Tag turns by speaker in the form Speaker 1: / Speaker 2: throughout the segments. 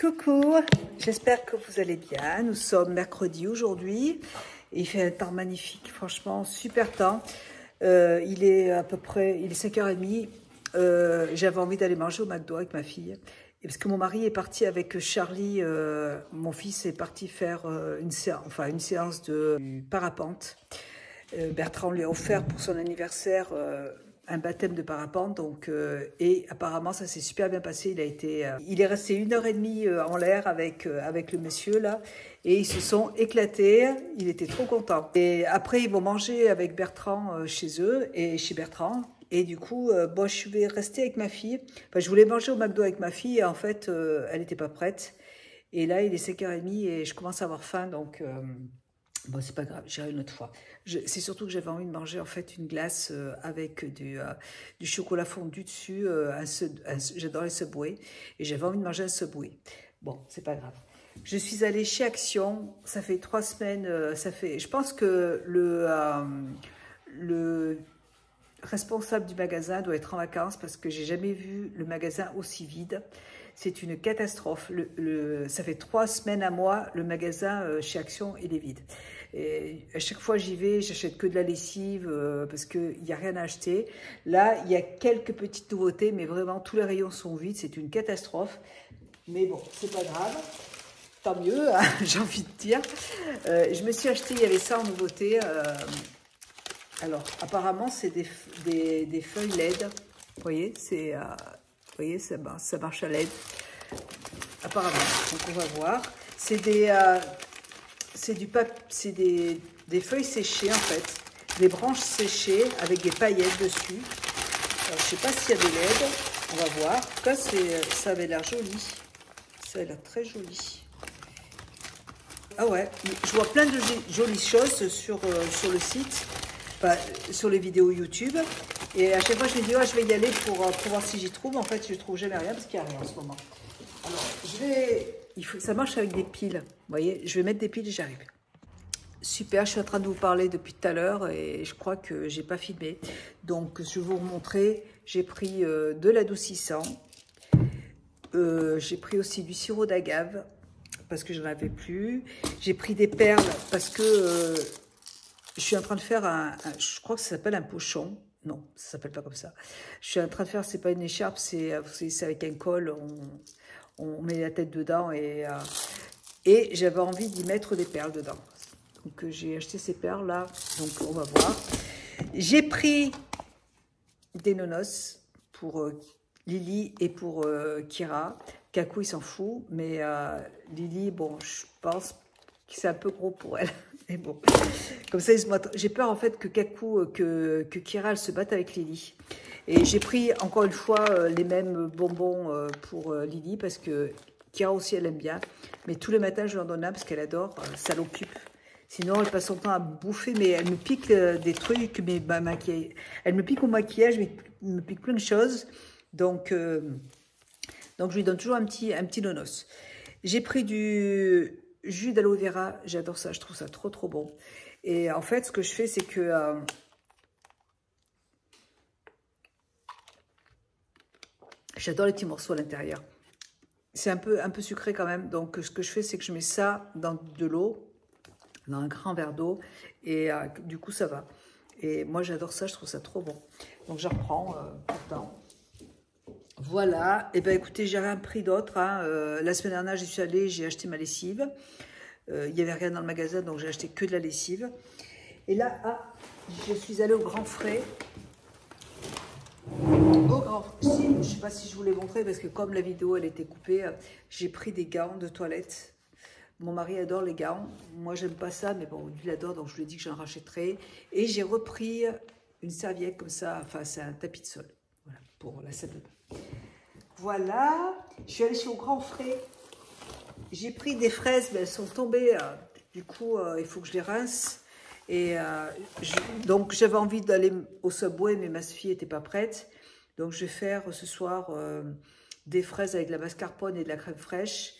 Speaker 1: Coucou, j'espère que vous allez bien. Nous sommes mercredi aujourd'hui. Il fait un temps magnifique, franchement, super temps. Il est à peu près, il est 5h30. J'avais envie d'aller manger au McDo avec ma fille. Et parce que mon mari est parti avec Charlie, mon fils est parti faire une séance de parapente. Bertrand lui a offert pour son anniversaire un baptême de parapente, donc et apparemment ça s'est super bien passé. Il est resté 1h30 en l'air avec le monsieur là, et ils se sont éclatés. Il était trop content. Et après ils vont manger avec Bertrand chez eux et chez Bertrand. Et du coup, bon, je vais rester avec ma fille. Enfin, je voulais manger au McDo avec ma fille, et en fait, elle n'était pas prête. Et là, il est 5h30 et je commence à avoir faim, donc bon, c'est pas grave, j'irai une autre fois. C'est surtout que j'avais envie de manger en fait une glace avec du chocolat fondu dessus. J'adore les Subway et j'avais envie de manger un Subway. Bon, c'est pas grave. Je suis allée chez Action. Ça fait 3 semaines. Je pense que le responsable du magasin doit être en vacances parce que j'ai jamais vu le magasin aussi vide. C'est une catastrophe. Ça fait 3 semaines à moi, le magasin chez Action, il est vide. Et à chaque fois j'y vais, j'achète que de la lessive parce qu'il n'y a rien à acheter. Là, il y a quelques petites nouveautés, mais vraiment tous les rayons sont vides. C'est une catastrophe. Mais bon, c'est pas grave. Tant mieux, hein, j'ai envie de dire. Je me suis acheté, il y avait ça en nouveauté. Alors, apparemment, c'est des feuilles LED. Vous voyez, vous voyez, ça marche à LED. Apparemment, donc on va voir. C'est des feuilles séchées en fait, des branches séchées avec des paillettes dessus. Alors, je sais pas s'il y a des LED, on va voir. En tout cas, ça avait l'air joli. Ça a l'air très joli. Ah ouais, je vois plein de jolies choses sur le site. Sur les vidéos YouTube, et à chaque fois je me dis oh, je vais y aller pour voir si j'y trouve. En fait je trouve jamais rien parce qu'il n'y a rien en ce moment. Alors ça marche avec des piles, vous voyez, je vais mettre des piles et j'arrive. Super, je suis en train de vous parler depuis tout à l'heure et je crois que j'ai pas filmé, donc je vais vous remontrer. J'ai pris de l'adoucissant, j'ai pris aussi du sirop d'agave parce que j'en avais plus, j'ai pris des perles parce que je suis en train de faire je crois que ça s'appelle un pochon. Non, ça s'appelle pas comme ça. Je suis en train de faire, c'est pas une écharpe, c'est avec un col, on met la tête dedans et j'avais envie d'y mettre des perles dedans. Donc j'ai acheté ces perles là, donc on va voir. J'ai pris des nonos pour Lily et pour Kira. Kakou il s'en fout, mais Lily, bon, je pense que c'est un peu gros pour elle. Mais bon, comme ça, j'ai peur en fait que Kakou, que Kira, elle se batte avec Lily. Et j'ai pris encore une fois les mêmes bonbons pour Lily parce que Kira aussi, elle aime bien. Mais tous les matins, je lui en donne un parce qu'elle adore, ça l'occupe. Sinon, elle passe son temps à bouffer, mais elle me pique des trucs, mais elle me pique au maquillage, mais elle me pique plein de choses. Donc je lui donne toujours un petit nonos. J'ai pris du jus d'aloe vera, j'adore ça, je trouve ça trop trop bon. Et en fait, ce que je fais, c'est que j'adore les petits morceaux à l'intérieur. C'est un peu sucré quand même, donc ce que je fais, c'est que je mets ça dans de l'eau, dans un grand verre d'eau, et du coup, ça va. Et moi, j'adore ça, je trouve ça trop bon. Donc, je reprends pourtant. Voilà, et ben écoutez, j'ai rien pris d'autre. Hein. La semaine dernière, j'y suis allée, j'ai acheté ma lessive. Il n'y avait rien dans le magasin, donc j'ai acheté que de la lessive. Et là, je suis allée au Grand Frais. Je ne sais pas si je vous l'ai montré, parce que comme la vidéo elle était coupée, j'ai pris des gants de toilette. Mon mari adore les gants. Moi, j'aime pas ça, mais bon, lui, il adore, donc je lui ai dit que j'en rachèterais. Et j'ai repris une serviette comme ça, enfin, c'est un tapis de sol. Voilà, pour la salle de bain. Voilà, je suis allée chez au Grand Frais. J'ai pris des fraises, mais elles sont tombées. Du coup, il faut que je les rince. Et donc, j'avais envie d'aller au Subway, mais ma fille n'était pas prête. Donc, je vais faire ce soir des fraises avec de la mascarpone et de la crème fraîche,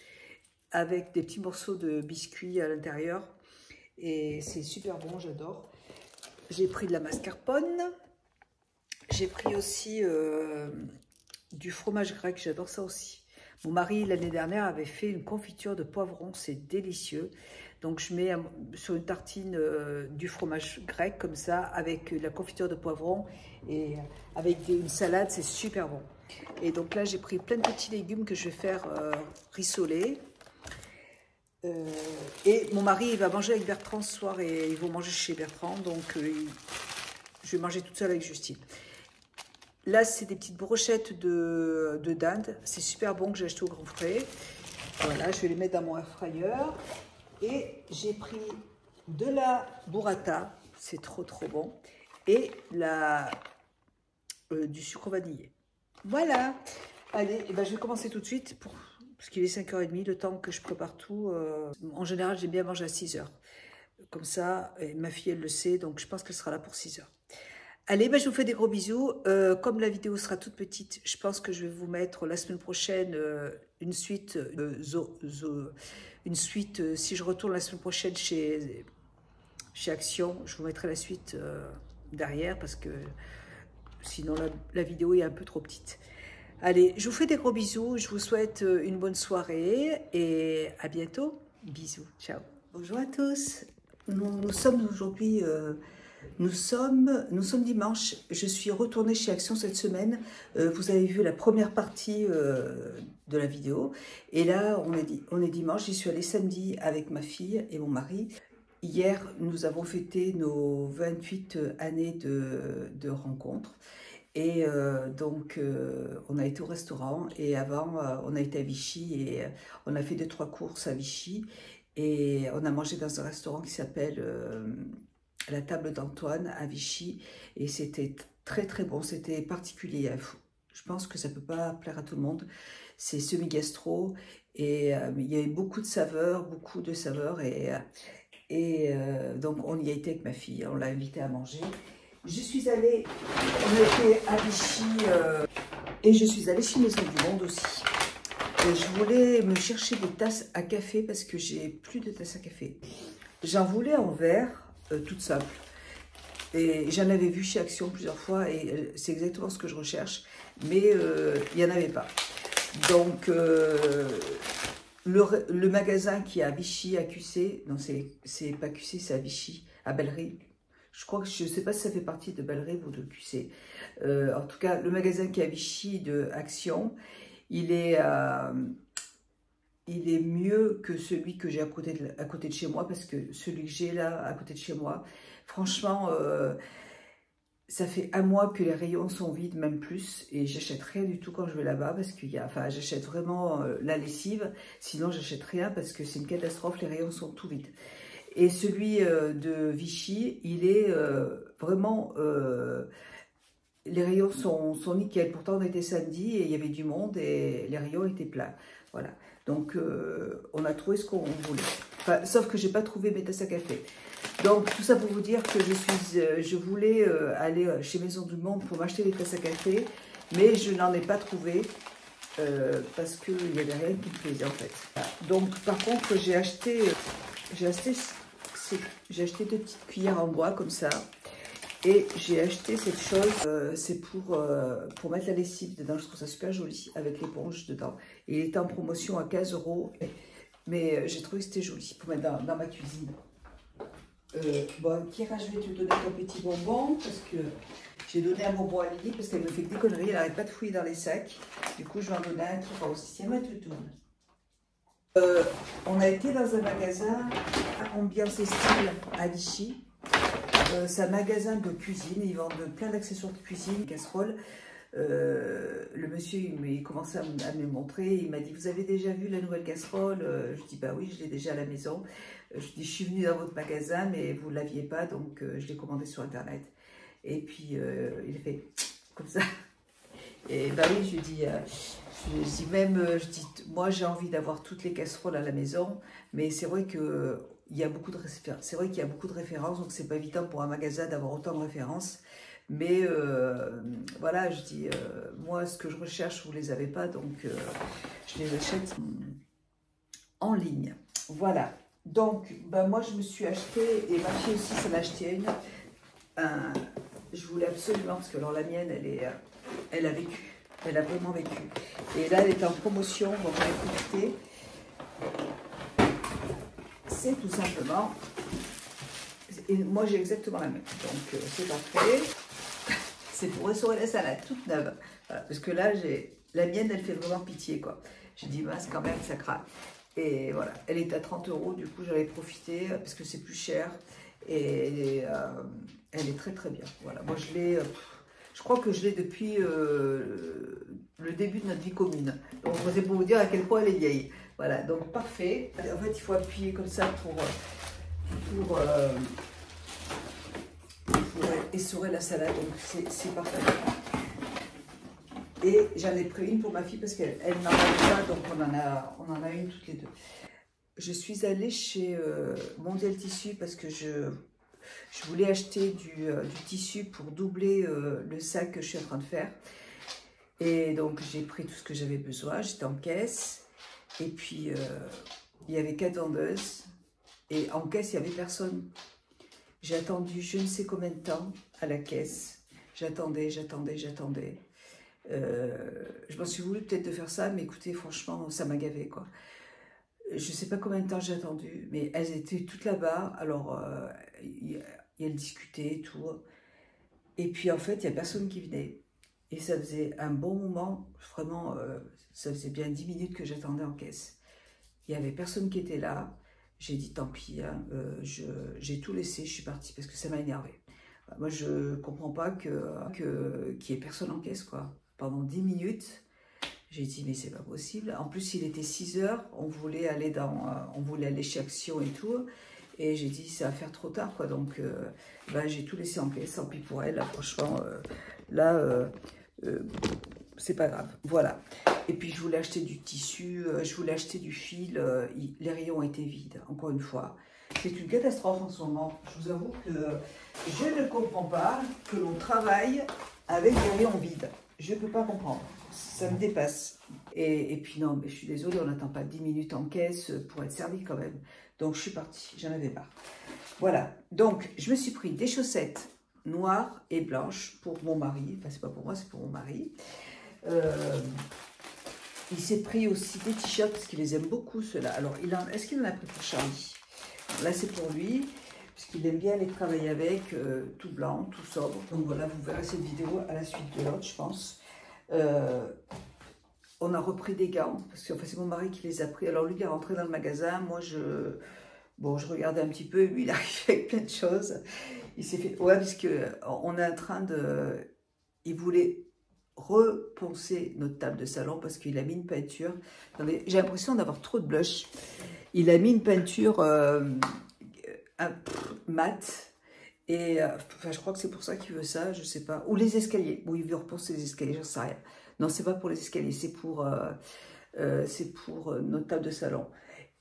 Speaker 1: avec des petits morceaux de biscuits à l'intérieur. Et c'est super bon, j'adore. J'ai pris de la mascarpone. J'ai pris aussi du fromage grec, j'adore ça aussi. Mon mari, l'année dernière, avait fait une confiture de poivron, c'est délicieux. Donc, je mets sur une tartine du fromage grec, comme ça, avec la confiture de poivron et avec une salade, c'est super bon. Et donc là, j'ai pris plein de petits légumes que je vais faire rissoler. Et mon mari, il va manger avec Bertrand ce soir et ils vont manger chez Bertrand. Donc, je vais manger toute seule avec Justine. Là, c'est des petites brochettes de dinde. C'est super bon que j'ai acheté au Grand Frais. Voilà, je vais les mettre dans mon air fryer. Et j'ai pris de la burrata. C'est trop, trop bon. Et du sucre vanillé. Voilà. Allez, et ben, je vais commencer tout de suite parce qu'il est 5h30, le temps que je prépare tout. En général, j'aime bien manger à 6h. Comme ça, et ma fille, elle le sait, donc je pense qu'elle sera là pour 6h. Allez, ben, je vous fais des gros bisous. Comme la vidéo sera toute petite, je pense que je vais vous mettre la semaine prochaine une suite. Si je retourne la semaine prochaine chez Action, je vous mettrai la suite derrière parce que sinon la vidéo est un peu trop petite. Allez, je vous fais des gros bisous. Je vous souhaite une bonne soirée et à bientôt. Bisous, ciao. Bonjour à tous. Nous sommes aujourd'hui... Nous sommes dimanche, je suis retournée chez Action cette semaine, vous avez vu la première partie de la vidéo, et là on est dimanche, j'y suis allée samedi avec ma fille et mon mari. Hier nous avons fêté nos 28 années de rencontre, et donc on a été au restaurant, et avant on a été à Vichy, et on a fait 2-3 courses à Vichy, et on a mangé dans un restaurant qui s'appelle... la table d'Antoine à Vichy, et c'était très très bon, c'était particulier. Je pense que ça peut pas plaire à tout le monde, c'est semi-gastro, et il y avait beaucoup de saveurs, et donc on y a été avec ma fille, on l'a invité à manger. Je suis allée, on a été à Vichy, et je suis allée chez Maison du Monde aussi. Et je voulais me chercher des tasses à café parce que j'ai plus de tasses à café. J'en voulais en verre, toute simple, et j'en avais vu chez Action plusieurs fois et c'est exactement ce que je recherche, mais il n'y en avait pas. Donc le magasin qui est à Vichy, à QC, non c'est pas QC, c'est à Vichy, à Bellerie, je crois que je ne sais pas si ça fait partie de Bellerie ou de QC, en tout cas le magasin qui est à Vichy de Action, il est mieux que celui que j'ai à côté de chez moi, parce que celui que j'ai là, à côté de chez moi, franchement, ça fait un mois que les rayons sont vides, même plus, et j'achète rien du tout quand je vais là-bas, parce qu'il y a, enfin, j'achète vraiment la lessive, sinon j'achète rien, parce que c'est une catastrophe, les rayons sont tout vides. Et celui de Vichy, il est vraiment... les rayons sont nickel. Pourtant, on était samedi et il y avait du monde et les rayons étaient pleins. Voilà. Donc, on a trouvé ce qu'on voulait. Enfin, sauf que j'ai pas trouvé mes tasses à café. Donc, tout ça pour vous dire que je voulais aller chez Maison du Monde pour m'acheter des tasses à café, mais je n'en ai pas trouvé parce qu'il n'y avait rien qui me plaisait en fait. Voilà. Donc, par contre, j'ai acheté 2 petites cuillères en bois comme ça. Et j'ai acheté cette chose, c'est pour mettre la lessive dedans, je trouve ça super joli, avec l'éponge dedans. Et il était en promotion à 15 €, mais j'ai trouvé que c'était joli pour mettre dans ma cuisine. Bon, Kira, je vais te donner ton petit bonbon, parce que j'ai donné un bonbon à Lily, parce qu'elle me fait que des conneries, elle n'arrête pas de fouiller dans les sacs. Du coup, je vais en donner un qui va aussi, c'est ma toutoune. On a été dans un magasin à ambiance et style à Vichy. C'est un magasin de cuisine, ils vendent plein d'accessoires de cuisine, casseroles. Le monsieur, il commençait à me montrer, il m'a dit, vous avez déjà vu la nouvelle casserole? Je dis, bah oui, je l'ai déjà à la maison. Je dis, je suis venue dans votre magasin, mais vous ne l'aviez pas, donc je l'ai commandé sur Internet. Et puis, il a fait comme ça. Et bah oui, je dis moi j'ai envie d'avoir toutes les casseroles à la maison, mais c'est vrai que il y a beaucoup de références, donc c'est pas évident pour un magasin d'avoir autant de références. Mais voilà, je dis, moi ce que je recherche, vous les avez pas, donc je les achète en ligne. Voilà, donc bah, moi je me suis acheté, et ma fille aussi s'en a acheté une. Je voulais absolument, parce que alors la mienne, elle a vécu Elle a vraiment vécu. Et là, elle est en promotion, donc j'en ai profité. C'est tout simplement... Et moi, j'ai exactement la même. Donc, c'est parfait. C'est pour restaurer la salade, toute neuve. Voilà, parce que là, la mienne, elle fait vraiment pitié, quoi. J'ai dit, mince, quand même, ça craque. Et voilà, elle est à 30 €, du coup, j'en ai profité parce que c'est plus cher. Et elle est très, très bien. Voilà, moi, je l'ai... je crois que je l'ai depuis le début de notre vie commune. Donc, c'est pour vous dire à quel point elle est vieille. Voilà, donc parfait. En fait, il faut appuyer comme ça pour essorer la salade. Donc, c'est parfait. Et j'en ai pris une pour ma fille parce qu'elle n'en a pas, donc on en a une toutes les deux. Je suis allée chez Mondial Tissu parce que je voulais acheter du tissu pour doubler le sac que je suis en train de faire. Et donc j'ai pris tout ce que j'avais besoin, j'étais en caisse. Et puis il y avait 4 vendeuses et en caisse il n'y avait personne. J'ai attendu je ne sais combien de temps à la caisse. J'attendais. Je m'en suis voulu peut-être de faire ça, mais écoutez, franchement, ça m'a gavé, quoi. Je ne sais pas combien de temps j'ai attendu, mais elles étaient toutes là-bas. Alors, elles discutaient et tout. Et puis, en fait, il n'y a personne qui venait. Et ça faisait un bon moment, vraiment, ça faisait bien 10 minutes que j'attendais en caisse. Il n'y avait personne qui était là. J'ai dit, tant pis, hein, j'ai tout laissé, je suis partie parce que ça m'a énervé. Moi, je ne comprends pas qu'il n'y ait personne en caisse, quoi. Pendant 10 minutes, j'ai dit, mais c'est pas possible. En plus, il était 6 h, on voulait aller chez Action et tout. Et j'ai dit, ça va faire trop tard, quoi. Donc, j'ai tout laissé en caisse, tant pis pour elle. Là, franchement, c'est pas grave. Voilà. Et puis, je voulais acheter du tissu, je voulais acheter du fil. Les rayons étaient vides, encore une fois. C'est une catastrophe en ce moment. Je vous avoue que je ne comprends pas que l'on travaille avec des rayons vides. Je ne peux pas comprendre. Ça me dépasse. Et puis non, mais je suis désolée, on n'attend pas 10 minutes en caisse pour être servi quand même. Donc je suis partie, j'en avais marre. Voilà, donc je me suis pris des chaussettes noires et blanches pour mon mari. Enfin, c'est pas pour moi, c'est pour mon mari. Il s'est pris aussi des t-shirts parce qu'il les aime beaucoup, ceux-là. Alors, est-ce qu'il en a pris pour Charlie? Là, c'est pour lui, puisqu'il aime bien les travailler avec, tout blanc, tout sobre. Donc voilà, vous verrez cette vidéo à la suite de l'autre, je pense. On a repris des gants, parce que enfin, c'est mon mari qui les a pris. Alors lui, il est rentré dans le magasin. Moi, je regardais un petit peu. Lui, il arrive avec plein de choses. Il s'est fait... Ouais, parce qu'on est en train de... Il voulait reponcer notre table de salon parce qu'il a mis une peinture. J'ai l'impression d'avoir trop de blush. Il a mis une peinture mat. Et enfin, je crois que c'est pour ça qu'il veut ça, je sais pas. Ou les escaliers. Bon, il veut repenser les escaliers, j'en sais rien. Non, c'est pas pour les escaliers, c'est pour notre table de salon.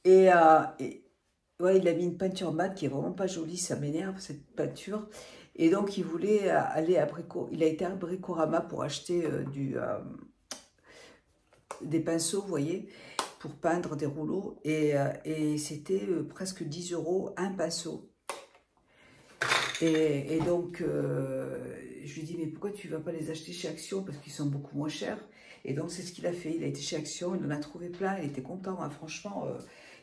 Speaker 1: Et ouais, il a mis une peinture mat qui est vraiment pas jolie, ça m'énerve cette peinture. Et donc, il voulait aller à il a été à Bricorama pour acheter des pinceaux, vous voyez, pour peindre des rouleaux. Et c'était presque 10 € un pinceau. Et donc, je lui dis, mais pourquoi tu ne vas pas les acheter chez Action? Parce qu'ils sont beaucoup moins chers. Et donc, c'est ce qu'il a fait. Il a été chez Action, il en a trouvé plein, il était content. Hein. Franchement,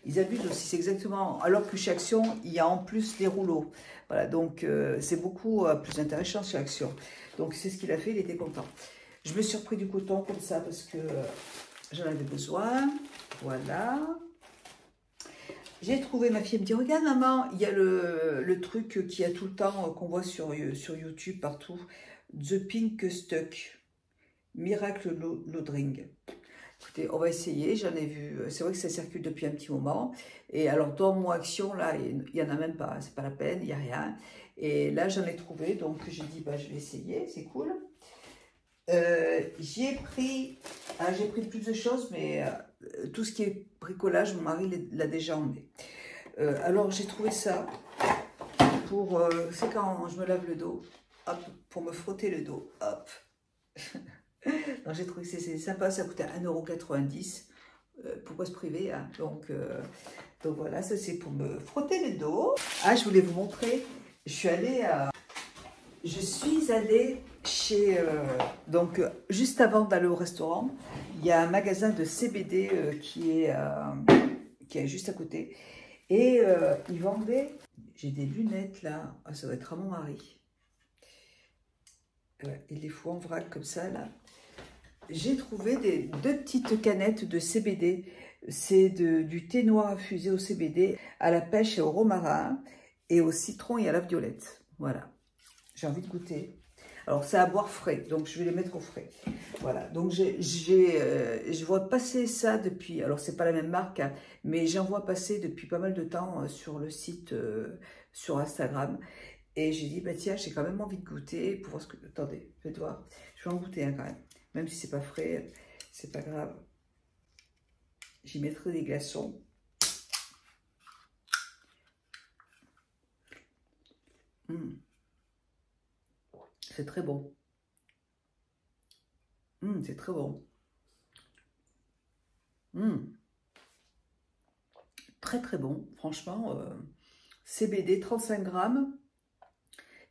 Speaker 1: ils abusent aussi. C'est exactement... Alors que chez Action, il y a en plus les rouleaux. Voilà, donc c'est beaucoup plus intéressant chez Action. Donc, c'est ce qu'il a fait, il était content. Je me suis repris du coton comme ça parce que j'en avais besoin. Voilà. J'ai trouvé, ma fille me dit, regarde maman, il y a le truc qu'il y a tout le temps, qu'on voit sur YouTube partout, The Pink Stuck, Miracle Loadring. Écoutez, on va essayer, j'en ai vu, c'est vrai que ça circule depuis un petit moment, et alors dans mon Action, là, il n'y en a même pas, c'est pas la peine, il n'y a rien, et là j'en ai trouvé, donc j'ai dit, bah, je vais essayer, c'est cool. J'ai pris plus de choses, mais tout ce qui est bricolage, mon mari l'a déjà emmené. Alors j'ai trouvé ça pour, c'est quand je me lave le dos, hop, pour me frotter le dos, hop. Donc j'ai trouvé que c'est sympa, ça coûtait 1,90 €. Pourquoi se priver, hein? Donc voilà, ça c'est pour me frotter le dos. Ah, je voulais vous montrer, je suis allée Donc, juste avant d'aller au restaurant, il y a un magasin de CBD qui est juste à côté. Et ils vendaient, j'ai des lunettes là, ah, ça doit être à mon mari. Il les faut en vrac comme ça là. J'ai trouvé deux petites canettes de CBD. C'est du thé noir infusé au CBD, à la pêche et au romarin, et au citron et à la violette. Voilà, j'ai envie de goûter. Alors, c'est à boire frais, donc je vais les mettre au frais. Voilà, donc je vois passer ça depuis, alors c'est pas la même marque, hein, mais j'en vois passer depuis pas mal de temps sur le site, sur Instagram. Et j'ai dit, bah tiens, j'ai quand même envie de goûter pour voir ce que... Attendez, faites voir. Je vais en goûter un quand même. Même si c'est pas frais, c'est pas grave. J'y mettrai des glaçons. C'est très bon. C'est très bon. Très très bon. Franchement, CBD 35 grammes.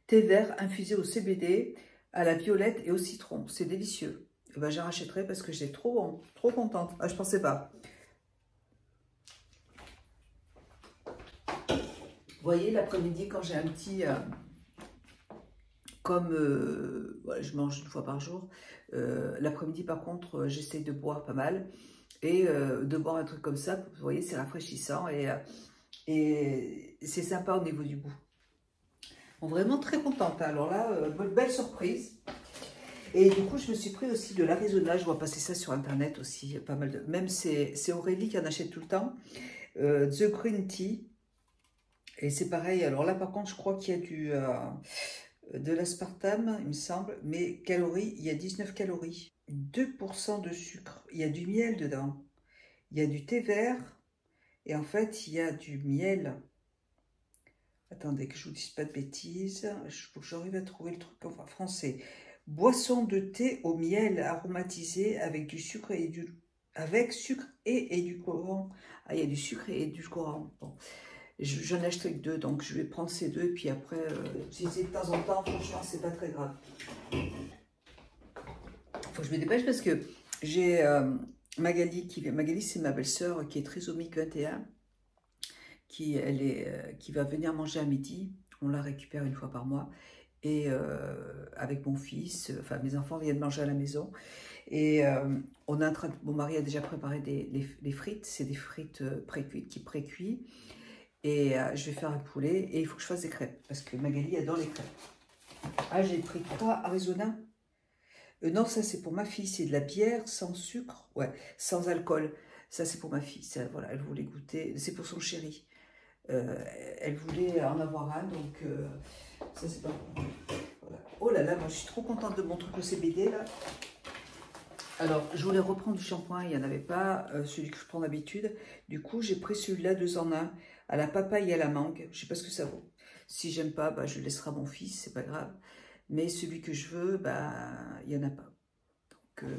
Speaker 1: Thé vert infusé au CBD, à la violette et au citron. C'est délicieux. Et ben, j'en rachèterai parce que j'ai trop contente. Ah, je pensais pas. Vous voyez, l'après-midi, quand j'ai un petit... voilà, je mange une fois par jour. L'après-midi, par contre, j'essaie de boire pas mal. Et de boire un truc comme ça, vous voyez, c'est rafraîchissant. Et c'est sympa au niveau du goût. Bon, vraiment très contente. Alors là, belle surprise. Et du coup, je me suis pris aussi de l'Arizona. Je vois passer ça sur Internet aussi. Pas mal de... Même c'est Aurélie qui en achète tout le temps. The Green Tea. Et c'est pareil. Alors là, par contre, je crois qu'il y a de l'aspartame, il me semble. Mais calories, il y a 19 calories. 2% de sucre. Il y a du miel dedans. Il y a du thé vert. Et en fait, il y a du miel. Attendez que je vous dise pas de bêtises. Il faut que j'arrive à trouver le truc en français. Boisson de thé au miel aromatisé avec du sucre et sucre et édulcorant. Ah, il y a du sucre et édulcorant. Bon, j'en achète que 2, donc je vais prendre ces 2 et puis après, si c'est de temps en temps, franchement, c'est pas très grave. Faut que je me dépêche parce que j'ai Magali qui vient. Magali, c'est ma belle-sœur qui est trisomique 21. Qui va venir manger à midi. On la récupère une fois par mois. Et avec mon fils, enfin mes enfants viennent manger à la maison. Et on est en train mon mari a déjà préparé les frites. C'est des frites pré-cuites qui pré-cuit. Et je vais faire un poulet. Et il faut que je fasse des crêpes. Parce que Magali adore les crêpes. Ah, j'ai pris 3 Arizona. Non, ça c'est pour ma fille. C'est de la bière sans sucre. Ouais, sans alcool. Ça c'est pour ma fille. Ça, voilà, elle voulait goûter. C'est pour son chéri. Elle voulait en avoir un, donc ça c'est pas bon. Voilà. Oh là là, moi je suis trop contente de mon truc au CBD là. Alors, je voulais reprendre du shampoing, il n'y en avait pas, celui que je prends d'habitude. Du coup, j'ai pris celui-là 2 en 1, à la papaye et à la mangue. Je ne sais pas ce que ça vaut. Si j'aime pas, bah, je laisserai à mon fils, c'est pas grave. Mais celui que je veux, bah, il n'y en a pas. Donc,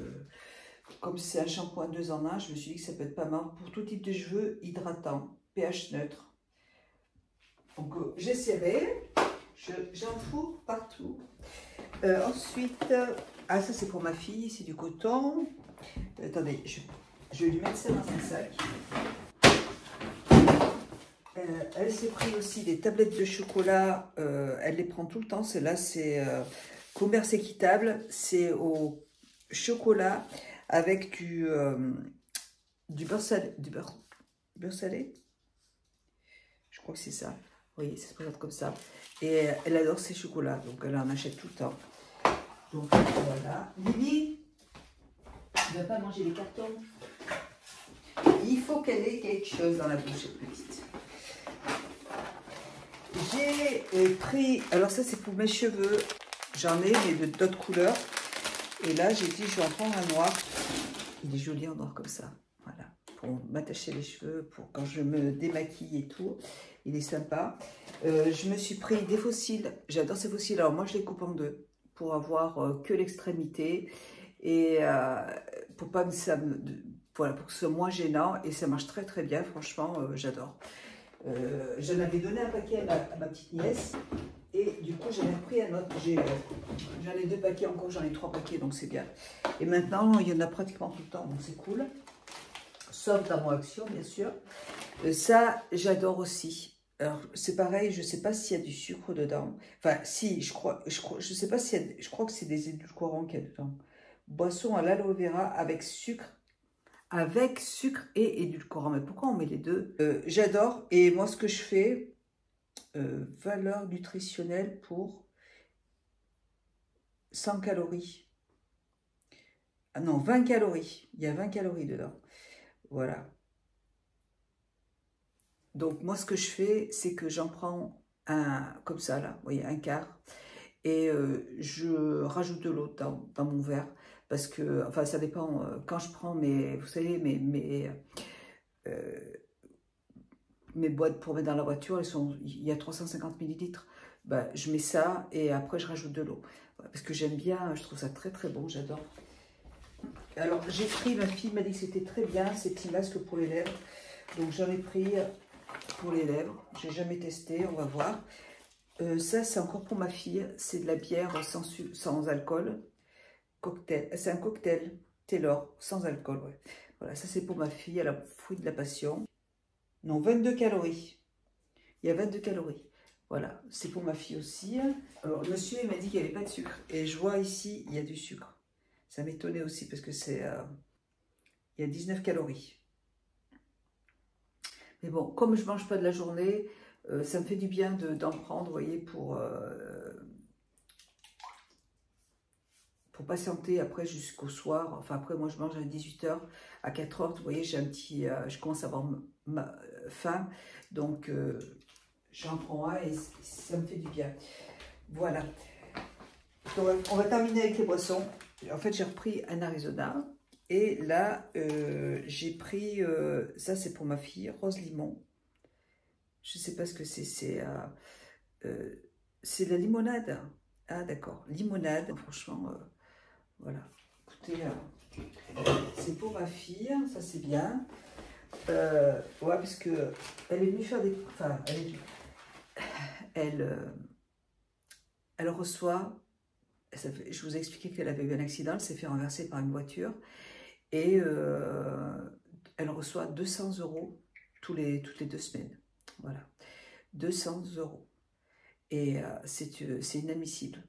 Speaker 1: comme c'est un shampoing 2 en 1, je me suis dit que ça peut être pas mal pour tout type de cheveux, hydratant, pH neutre. Donc j'essaierai, j'en fous partout. Ensuite, ah ça c'est pour ma fille, c'est du coton. Attendez, je vais lui mettre ça dans un sac. Elle s'est pris aussi des tablettes de chocolat, elle les prend tout le temps. Celle-là c'est commerce équitable, c'est au chocolat avec du beurre salé, beurre salé. Je crois que c'est ça. Oui, ça se présente comme ça. Et elle adore ses chocolats, donc elle en achète tout le temps. Donc voilà. Lily, tu ne vas pas manger les cartons. Il faut qu'elle ait quelque chose dans la bouche, petite. J'ai pris, alors ça c'est pour mes cheveux. J'en ai, mais d'autres couleurs. Et là, j'ai dit, je vais en prendre un noir. Il est joli en noir comme ça. Voilà. Pour m'attacher les cheveux, pour quand je me démaquille et tout. Il est sympa. Je me suis pris des fossiles. J'adore ces fossiles. Alors moi, je les coupe en 2 pour avoir que l'extrémité et pour pas voilà, pour que ce soit moins gênant. Et ça marche très très bien. Franchement, j'adore. J'en avais donné un paquet à ma petite nièce. Et du coup, j'en ai repris un autre. J'en ai 2 paquets encore, j'en ai 3 paquets, donc c'est bien. Et maintenant, il y en a pratiquement tout le temps, donc c'est cool. Sauf dans mon Action, bien sûr. Ça, j'adore aussi. Alors, c'est pareil, je ne sais pas s'il y a du sucre dedans. Enfin, si, je sais pas s'il y a, je crois que c'est des édulcorants qu'il y a dedans. Boisson à l'aloe vera avec sucre et édulcorant. Mais pourquoi on met les deux? J'adore. Et moi, ce que je fais, valeur nutritionnelle pour 100 calories. Ah non, 20 calories. Il y a 20 calories dedans. Voilà. Donc, moi, ce que je fais, c'est que j'en prends un, comme ça, là, vous voyez, un quart. Et je rajoute de l'eau dans mon verre. Parce que, enfin, ça dépend, quand je prends vous savez, euh, mes boîtes pour mettre dans la voiture, il y a 350 millilitres. Ben, je mets ça et après, je rajoute de l'eau. Parce que j'aime bien, je trouve ça très, très bon, j'adore. Alors, j'ai pris, ma fille m'a dit que c'était très bien, ces petits masques pour les lèvres. Donc, j'en ai pris pour les lèvres. J'ai jamais testé, on va voir. Ça, c'est encore pour ma fille. C'est de la bière sans alcool. Cocktail. C'est un cocktail Taylor, sans alcool. Ouais. Voilà, ça, c'est pour ma fille. Elle a fruit de la passion. Non, 22 calories. Il y a 22 calories. Voilà, c'est pour ma fille aussi. Alors, le monsieur, il m'a dit qu'il n'y avait pas de sucre. Et je vois ici, il y a du sucre. Ça m'étonnait aussi parce que c'est... il y a 19 calories. Mais bon, comme je ne mange pas de la journée, ça me fait du bien d'en prendre, vous voyez, pour patienter après jusqu'au soir. Enfin, après, moi, je mange à 18 h. À 4 h, vous voyez, j'ai un petit... je commence à avoir faim. Donc, j'en prends un et ça me fait du bien. Voilà. Donc, on va terminer avec les boissons. En fait, j'ai repris un Arizona. Et là, j'ai pris, ça c'est pour ma fille, rose limon. Je ne sais pas ce que c'est, c'est de la limonade. Ah d'accord, limonade, franchement, voilà. Écoutez, c'est pour ma fille, ça c'est bien. Ouais, parce que elle est venue faire des... Enfin, elle reçoit... je vous ai expliqué qu'elle avait eu un accident, elle s'est fait renverser par une voiture. Et elle reçoit 200 € toutes les 2 semaines. Voilà, 200 €. Et c'est inadmissible.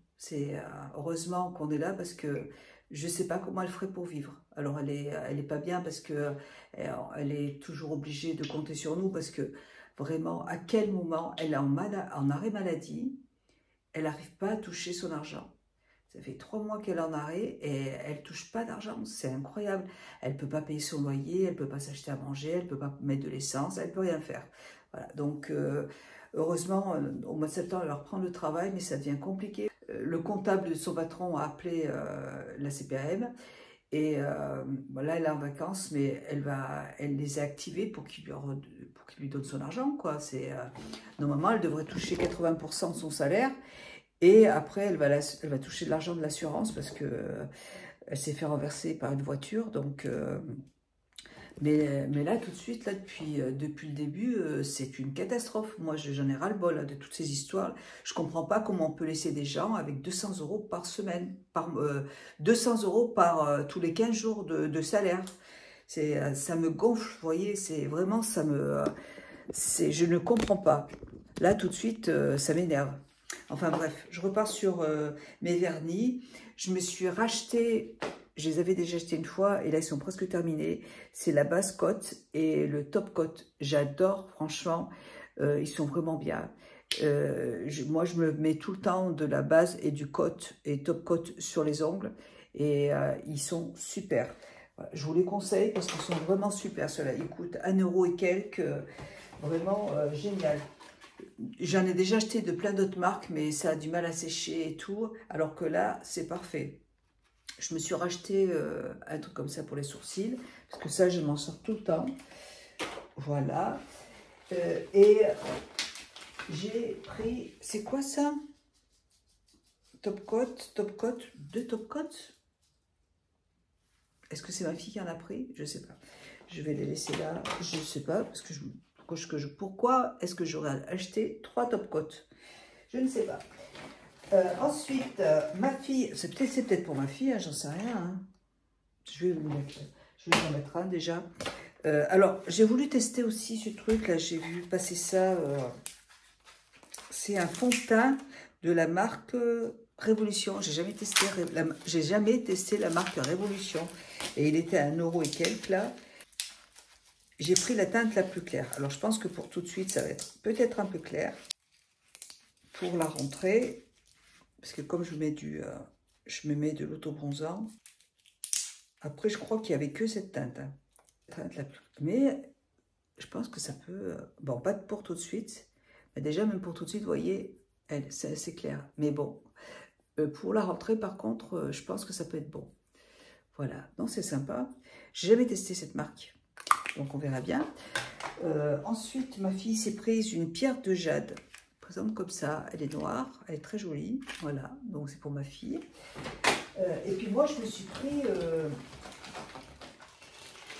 Speaker 1: Heureusement qu'on est là parce que je ne sais pas comment elle ferait pour vivre. Alors elle est pas bien parce que elle est toujours obligée de compter sur nous parce que vraiment, à quel moment elle est en arrêt maladie, elle n'arrive pas à toucher son argent. Ça fait 3 mois qu'elle est en arrêt et elle ne touche pas d'argent. C'est incroyable. Elle ne peut pas payer son loyer, elle ne peut pas s'acheter à manger, elle ne peut pas mettre de l'essence, elle ne peut rien faire. Voilà. Donc, heureusement, au mois de septembre, elle va reprendre le travail, mais ça devient compliqué. Le comptable de son patron a appelé la CPAM et là, elle est en vacances, mais elle les a activés pour qu'il lui donne son argent, quoi. Normalement, elle devrait toucher 80% de son salaire. Et après, elle va toucher de l'argent de l'assurance parce que elle s'est fait renverser par une voiture. Donc, mais là, tout de suite, là, depuis le début, c'est une catastrophe. Moi, j'en ai ras-le-bol là, de toutes ces histoires. Je ne comprends pas comment on peut laisser des gens avec 200 € par semaine, 200 € par tous les 15 jours de salaire. Ça me gonfle, vous voyez, c'est vraiment, je ne comprends pas. Là, tout de suite, ça m'énerve. Enfin bref, je repars sur mes vernis. Je me suis racheté, je les avais déjà achetés une fois et là ils sont presque terminés. C'est la base cote et le top cote. J'adore, franchement, ils sont vraiment bien. Moi je me mets tout le temps de la base et du cote et top cote sur les ongles et ils sont super. Voilà, je vous les conseille parce qu'ils sont vraiment super ceux-là. Ils coûtent 1 € et quelques, vraiment génial. J'en ai déjà acheté de plein d'autres marques, mais ça a du mal à sécher et tout, alors que là, c'est parfait. Je me suis racheté un truc comme ça pour les sourcils, parce que ça, je m'en sors tout le temps. Voilà. Et j'ai pris... C'est quoi ça? Top coat, 2 top coat. Est-ce que c'est ma fille qui en a pris? Je ne sais pas. Je vais les laisser là. Je ne sais pas, parce que pourquoi est-ce que j'aurais acheté 3 top coats? Je ne sais pas. Ensuite, ma fille, c'est peut-être pour ma fille, hein, j'en sais rien. Hein. Je vais vous en mettre un déjà. Alors, j'ai voulu tester aussi ce truc-là, j'ai vu passer ça. C'est un fond de teint de la marque Révolution. J'ai jamais testé la marque Révolution. Et il était à 1 € et quelques là. J'ai pris la teinte la plus claire. Alors, je pense que pour tout de suite, ça va être peut-être un peu clair. Pour la rentrée, parce que comme je me mets de l'autobronzant. Après, je crois qu'il n'y avait que cette teinte. Hein. Teinte la plus... Mais je pense que ça peut... Bon, pas pour tout de suite. Mais déjà, même pour tout de suite, vous voyez, c'est assez clair. Mais bon, pour la rentrée, par contre, je pense que ça peut être bon. Voilà, donc c'est sympa. J'ai jamais testé cette marque. Donc, on verra bien. Ensuite, ma fille s'est prise une pierre de jade. Par exemple, comme ça. Elle est noire. Elle est très jolie. Voilà, donc c'est pour ma fille. Et puis moi, je me suis pris...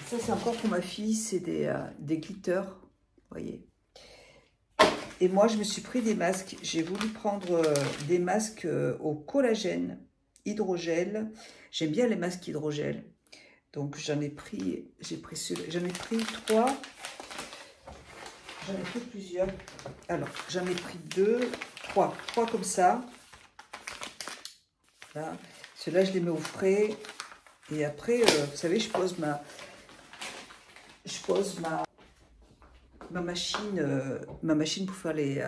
Speaker 1: ça, c'est encore pour ma fille. C'est des glitters. Vous voyez. Et moi, je me suis pris des masques. J'ai voulu prendre des masques au collagène, hydrogel. J'aime bien les masques hydrogel. Donc, j'en ai pris 3. J'en ai pris plusieurs. Alors, j'en ai pris 3 comme ça. Là. Ceux-là, je les mets au frais. Et après, vous savez, je pose ma machine pour faire les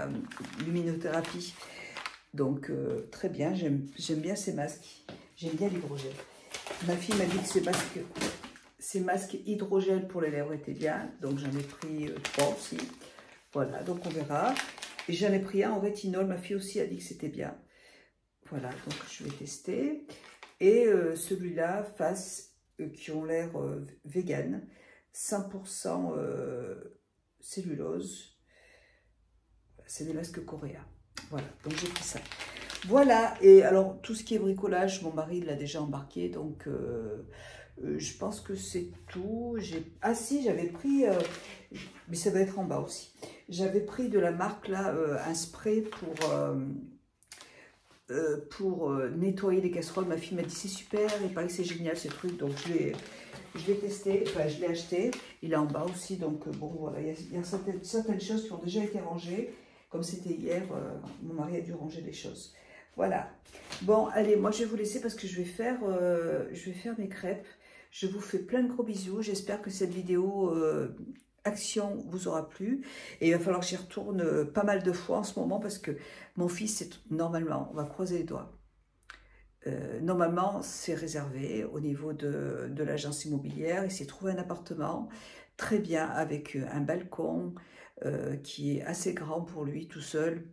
Speaker 1: luminothérapies. Donc, très bien, j'aime bien ces masques. J'aime bien l'hydrogel. Ma fille m'a dit que ces masques hydrogel pour les lèvres étaient bien. Donc, j'en ai pris 3 aussi. Voilà, donc on verra. Et j'en ai pris un en rétinol. Ma fille aussi a dit que c'était bien. Voilà, donc je vais tester. Et celui-là, Face, qui ont l'air vegan. 100% cellulose. C'est des masques coréens. Voilà, donc j'ai pris ça. Voilà, et alors tout ce qui est bricolage, mon mari l'a déjà embarqué, donc je pense que c'est tout. Ah si, j'avais pris, mais ça va être en bas aussi. J'avais pris de la marque là, un spray pour nettoyer les casseroles. Ma fille m'a dit c'est super, il paraît que c'est génial ce truc, donc je l'ai testé, enfin je l'ai acheté. Il est en bas aussi, donc bon voilà, il y a certaines choses qui ont déjà été rangées. Comme c'était hier, mon mari a dû ranger des choses. Voilà. Bon, allez, moi je vais vous laisser parce que je vais faire mes crêpes. Je vous fais plein de gros bisous. J'espère que cette vidéo action vous aura plu. Et il va falloir que j'y retourne pas mal de fois en ce moment parce que mon fils, normalement, on va croiser les doigts. Normalement, c'est réservé au niveau de l'agence immobilière. Il s'est trouvé un appartement très bien avec un balcon qui est assez grand pour lui tout seul.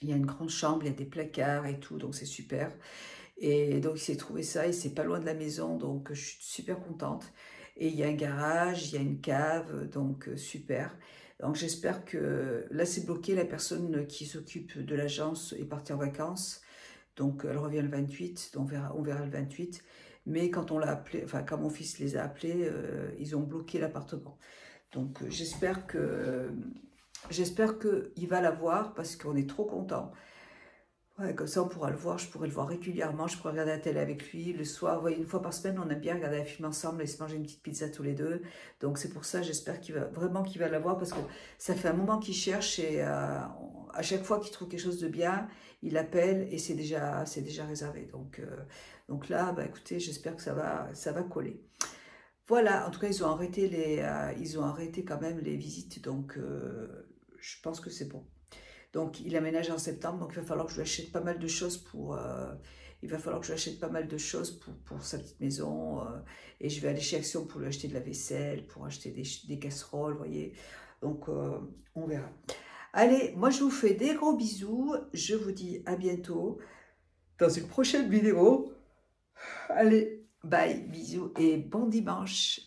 Speaker 1: Il y a une grande chambre, il y a des placards et tout, donc c'est super. Et donc il s'est trouvé ça, et c'est pas loin de la maison, donc je suis super contente. Et il y a un garage, il y a une cave, donc super. Donc j'espère que là c'est bloqué, la personne qui s'occupe de l'agence est partie en vacances. Donc elle revient le 28, donc on verra le 28. Mais quand on l'a appelé, enfin quand mon fils les a appelés, ils ont bloqué l'appartement. Donc j'espère qu'il va l'avoir parce qu'on est trop content. Ouais, comme ça on pourra le voir, je pourrai le voir régulièrement, je pourrai regarder la télé avec lui le soir. Vous voyez, une fois par semaine, on aime bien regarder un film ensemble et se manger une petite pizza tous les deux. Donc c'est pour ça, j'espère qu'il va l'avoir parce que ça fait un moment qu'il cherche et à chaque fois qu'il trouve quelque chose de bien, il appelle et c'est déjà réservé. Donc là, bah, écoutez, j'espère que ça va coller. Voilà, en tout cas, ils ont arrêté quand même les visites, donc je pense que c'est bon. Donc, il aménage en septembre, donc il va falloir que je lui achète pas mal de choses pour sa petite maison. Et je vais aller chez Action pour lui acheter de la vaisselle, pour acheter des casseroles, vous voyez. Donc, on verra. Allez, moi, je vous fais des gros bisous. Je vous dis à bientôt dans une prochaine vidéo. Allez, bye, bisous et bon dimanche.